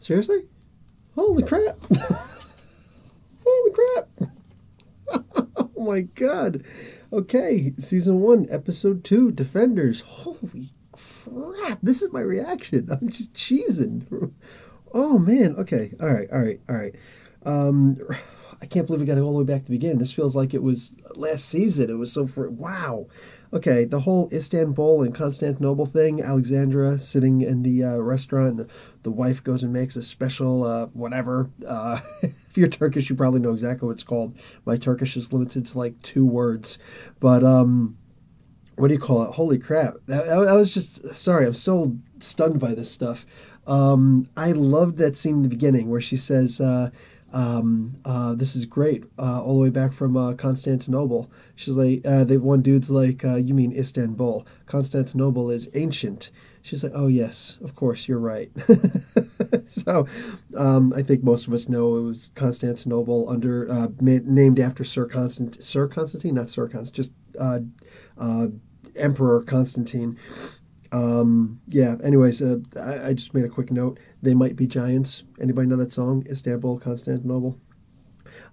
Seriously? Holy crap! Holy crap! Oh my god! Okay, season 1, episode 2, Defenders. Holy crap! This is my reaction. I'm just cheesing. Oh man. Okay. All right. All right. All right. Um, I can't believe we got to go all the way back to the beginning. This feels like it was last season. It was so wow. Okay, the whole Istanbul and Constantinople thing. Alexandra sitting in the restaurant. The wife goes and makes a special whatever. If you're Turkish, you probably know exactly what it's called. My Turkish is limited to like 2 words, but what do you call it? Holy crap! I was just sorry. I'm still stunned by this stuff. I loved that scene in the beginning where she says, "This is great." All the way back from Constantinople. She's like, the one dude's like, "You mean Istanbul? Constantinople is ancient." She's like, "Oh yes, of course, you're right." So, I think most of us know it was Constantinople under named after Sir Constantine, not Sir Constantine, just uh, Emperor Constantine. Yeah. Anyways, I just made a quick note. They might be giants. Anybody know that song? Istanbul, Constantinople.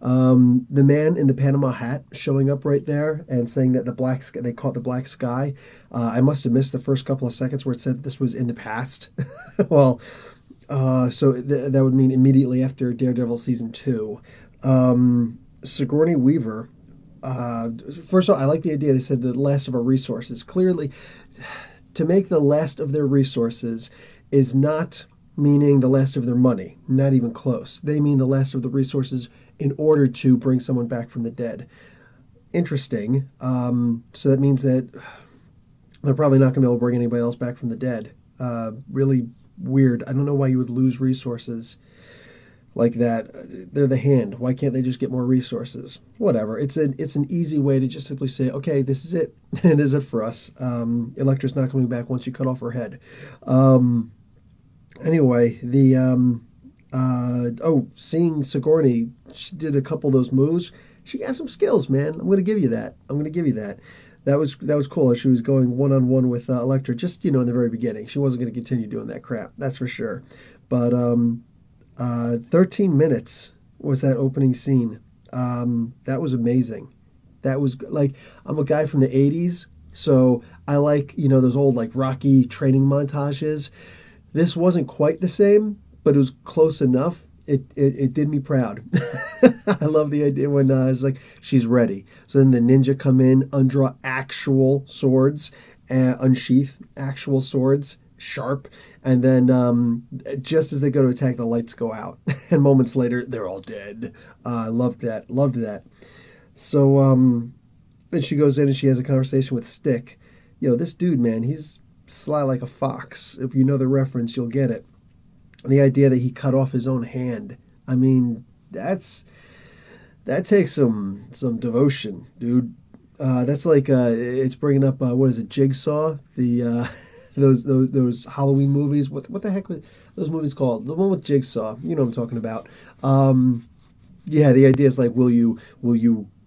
The man in the Panama hat showing up right there and saying that the black sky, they call it the black sky. I must have missed the first couple of seconds where it said this was in the past. Well, so that would mean immediately after Daredevil season 2. Sigourney Weaver. First of all, I like the idea they said the last of our resources. Clearly, to make the last of their resources is not meaning the last of their money. Not even close. They mean the last of the resources in order to bring someone back from the dead. Interesting. So that means that they're probably not going to be able to bring anybody else back from the dead. Really weird. I don't know why you would lose resources like that. They're the Hand. Why can't they just get more resources? Whatever. It's an easy way to just simply say, okay, this is it. It is it for us. Elektra's not coming back once you cut off her head. Anyway, seeing Sigourney, she did a couple of those moves. She got some skills, man. I'm going to give you that. That was cool. She was going one-on-one with Elektra, just, in the very beginning. She wasn't going to continue doing that crap. That's for sure. But 13 minutes was that opening scene. That was amazing. That was like, I'm a guy from the 80s, so I like, those old like Rocky training montages. This wasn't quite the same, but it was close enough. It did me proud. I love the idea when it's like, she's ready. So then the ninja come in, undraw actual swords, unsheath actual swords, sharp, and then just as they go to attack, the lights go out, and moments later they're all dead. I loved that. So then she goes in and she has a conversation with Stick. This dude, man, he's sly like a fox. If you know the reference, you'll get it. And the idea that he cut off his own hand, I mean, that takes some devotion, dude. That's like it's bringing up what is it, Jigsaw? The those Halloween movies. What the heck were those movies called? The one with Jigsaw. You know what I'm talking about. Yeah, the idea is like, will you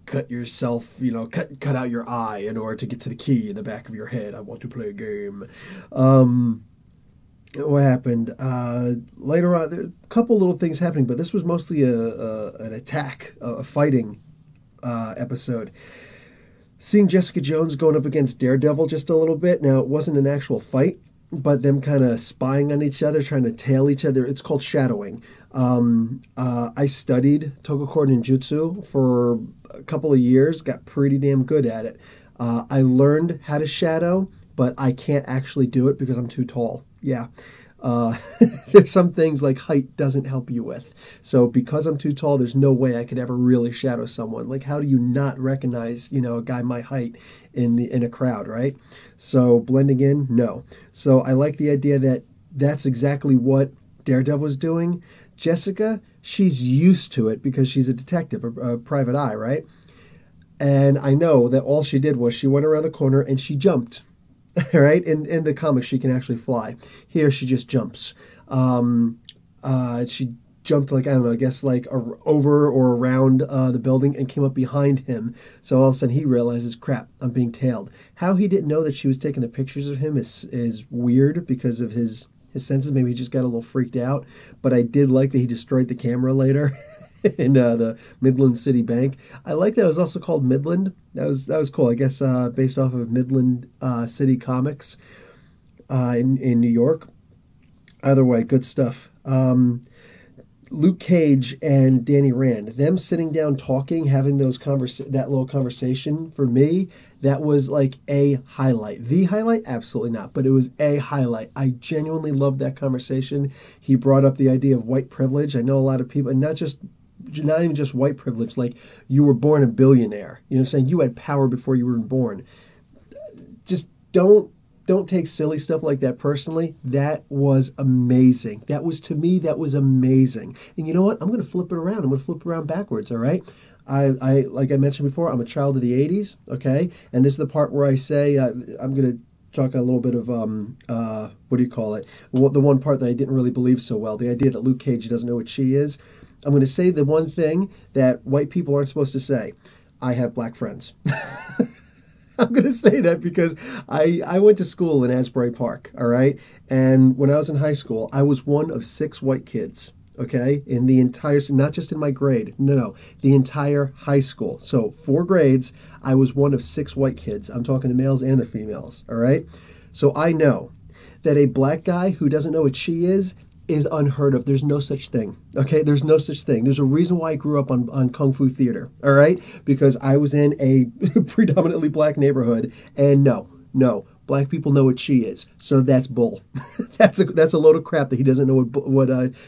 cut yourself, cut out your eye in order to get to the key in the back of your head. I want to play a game. What happened? Later on, there are a couple little things happening, but this was mostly an attack, a fighting episode. Seeing Jessica Jones going up against Daredevil just a little bit. Now, it wasn't an actual fight, but them kind of spying on each other, trying to tail each other. It's called shadowing. I studied Tokuko Ninjutsu for a couple of years, got pretty damn good at it. I learned how to shadow, but I can't actually do it because I'm too tall. Yeah. There's some things like height doesn't help you with. So because I'm too tall, there's no way I could ever really shadow someone. Like, how do you not recognize, a guy my height in a crowd, right? So blending in, no. So I like the idea that that's exactly what Daredevil was doing. Jessica, she's used to it because she's a detective, a private eye, right? And I know that all she did was she went around the corner and she jumped. Right? In the comics, she can actually fly. Here, she just jumps. She jumped, like, I don't know, I guess like over or around the building and came up behind him. So all of a sudden he realizes, crap, I'm being tailed. How he didn't know that she was taking the pictures of him is weird because of his his senses. Maybe he just got a little freaked out. But I did like that he destroyed the camera later in the Midland City Bank. I like that it was also called Midland. That was cool. I guess based off of Midland City Comics in New York. Either way, good stuff. Luke Cage and Danny Rand, them sitting down talking, having that little conversation, for me, that was like a highlight. The highlight? Absolutely not, but it was a highlight. I genuinely loved that conversation. He brought up the idea of white privilege. I know a lot of people, and not even just white privilege, like you were born a billionaire. You know what I'm saying? You had power before you were born. Just don't take silly stuff like that personally. That was amazing. To me, that was amazing. And you know what? I'm going to flip it around. I'm going to flip it around backwards, all right? I like I mentioned before, I'm a child of the 80s, okay? And this is the part where I say, I'm going to talk a little bit of, what do you call it? The one part that I didn't really believe so well, the idea that Luke Cage doesn't know what she is. I'm going to say the one thing that white people aren't supposed to say. I have black friends. I'm going to say that because I went to school in Asbury Park, all right? And when I was in high school, I was one of 6 white kids, okay? In the entire, not just in my grade, no, the entire high school. So 4 grades, I was one of 6 white kids. I'm talking the males and the females, all right? So I know that a black guy who doesn't know what she is unheard of. There's no such thing. Okay, there's no such thing. There's a reason why I grew up on Kung Fu theater. All right, because I was in a predominantly black neighborhood, and no, black people know what she is. So that's bull. that's a load of crap that he doesn't know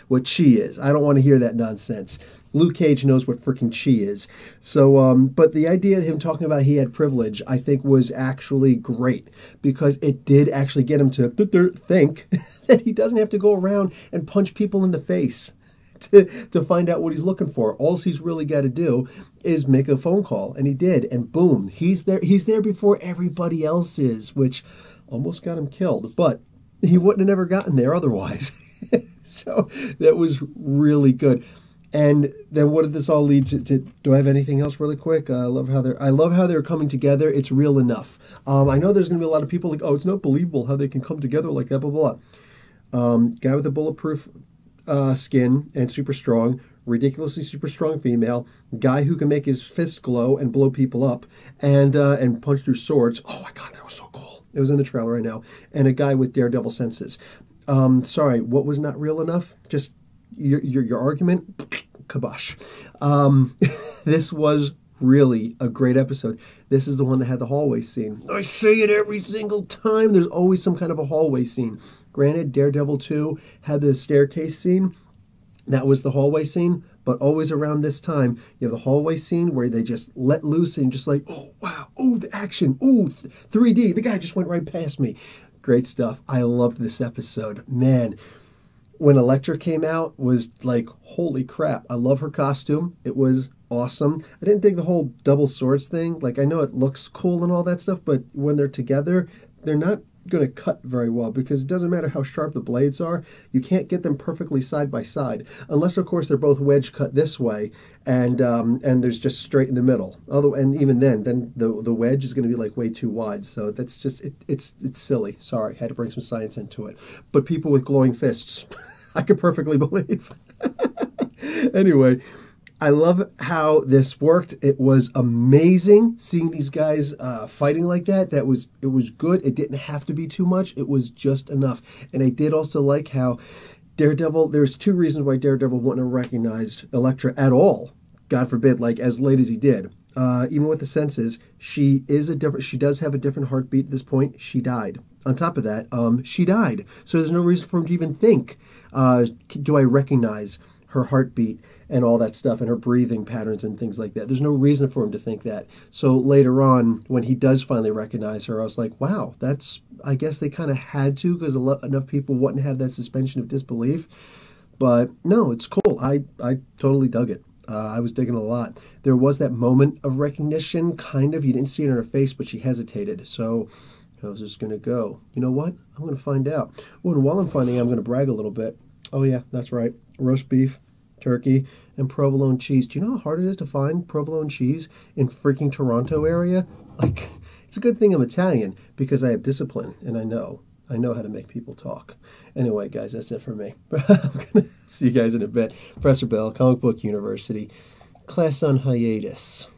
what she is. I don't want to hear that nonsense. Luke Cage knows what freaking chi is. So, but the idea of him talking about he had privilege, I think, was actually great because it did actually get him to think that he doesn't have to go around and punch people in the face to find out what he's looking for. All he's really got to do is make a phone call, and he did, and boom, he's there. He's there before everybody else is, which almost got him killed, but he wouldn't have never gotten there otherwise. So that was really good. And then what did this all lead to? Do I have anything else really quick? I love how they're coming together. It's real enough. I know there's going to be a lot of people like, oh, it's not believable how they can come together like that, blah, blah, blah. Guy with a bulletproof skin and super strong, ridiculously super strong female, guy who can make his fist glow and blow people up and punch through swords. Oh my God, that was so cool. It was in the trailer right now. And a guy with daredevil senses. Sorry, what was not real enough? Just your argument, kabosh. This was really a great episode. This is the one that had the hallway scene. I say it every single time. There's always some kind of a hallway scene. Granted, Daredevil 2 had the staircase scene. That was the hallway scene. But always around this time, you have the hallway scene where they just let loose and just like, oh, wow, oh, the action, oh, 3D. The guy just went right past me. Great stuff. I loved this episode. Man, when Elektra came out, was like, holy crap. I love her costume. It was awesome. I didn't dig the whole double swords thing. Like, I know it looks cool and all that stuff, but when they're together, they're not going to cut very well because it doesn't matter how sharp the blades are. You can't get them perfectly side by side, unless, of course, they're both wedge cut this way and there's just straight in the middle. Although, and even then the wedge is going to be like way too wide. So that's just, it's silly. Sorry, had to bring some science into it. But people with glowing fists, I could perfectly believe. Anyway, I love how this worked. It was amazing seeing these guys fighting like that. It was good. It didn't have to be too much. It was just enough. And I did also like how Daredevil, there's 2 reasons why Daredevil wouldn't have recognized Elektra at all. God forbid, like as late as he did. Even with the senses, she does have a different heartbeat at this point. She died. On top of that, she died. So there's no reason for him to even think, do I recognize her heartbeat and all that stuff and her breathing patterns and things like that. There's no reason for him to think that. So later on, when he does finally recognize her, I was like, wow, I guess they kind of had to because enough people wouldn't have that suspension of disbelief. But no, it's cool. I totally dug it. I was digging a lot. There was that moment of recognition, kind of. You didn't see it in her face, but she hesitated. So how's this going to go? You know what? I'm going to find out. Oh, and while I'm finding out, I'm going to brag a little bit. Oh, yeah, that's right. Roast beef, turkey, and provolone cheese. Do you know how hard it is to find provolone cheese in freaking Toronto area? Like, it's a good thing I'm Italian because I have discipline, and I know. I know how to make people talk. Anyway, guys, that's it for me. I'm going to see you guys in a bit. Professor Bell, Comic Book University, class on hiatus.